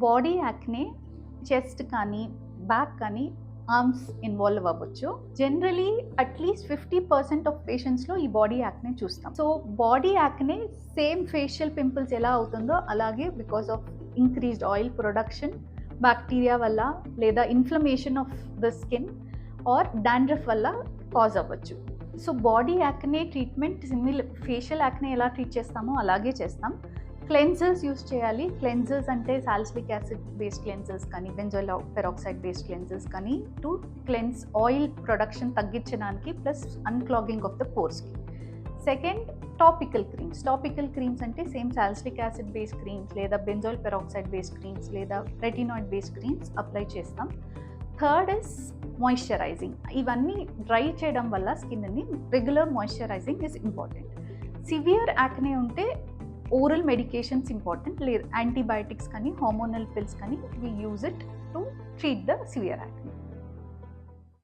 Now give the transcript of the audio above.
Body acne chest కానీ back కానీ arms involve అవ్వచ్చు. జనరలీ అట్లీస్ట్ 50% ఆఫ్ పేషెంట్స్లో ఈ బాడీ యాక్నే చూస్తాం. So body acne same facial pimples ఎలా అవుతుందో అలాగే because of increased oil production, bacteria వల్ల లేదా inflammation of the skin or dandruff వల్ల కాజ్ అవ్వచ్చు. So body acne treatment facial acne ఎలా ట్రీట్ చేస్తామో అలాగే చేస్తాం. క్లెన్జర్స్ యూస్ చేయాలి. క్లెన్జర్స్ అంటే సాలిసిలిక్ యాసిడ్ బేస్డ్ క్లెన్జర్స్ కానీ బెంజోయిల్ పెరాక్సైడ్ బేస్డ్ క్లెన్జర్స్ కానీ టు క్లెన్స్ ఆయిల్ ప్రొడక్షన్ తగ్గించడానికి ప్లస్ అన్క్లాగింగ్ ఆఫ్ ద పోర్స్కి. Second topical creams. Topical creams అంటే same salicylic acid based creams లేదా బెంజోయిల్ పెరాక్సైడ్ బేస్డ్ క్రీమ్స్ లేదా retinoid based creams apply చేస్తాం. Third is moisturizing. ఇవన్నీ dry చేయడం వల్ల స్కిన్ని regular moisturizing is important. Severe acne ఉంటే ఓరల్ మెడికేషన్స్ ఇంపార్టెంట్, లేదా యాంటీబయాటిక్స్ కానీ హార్మోనల్ పిల్స్ కానీ we use it to treat the severe acne.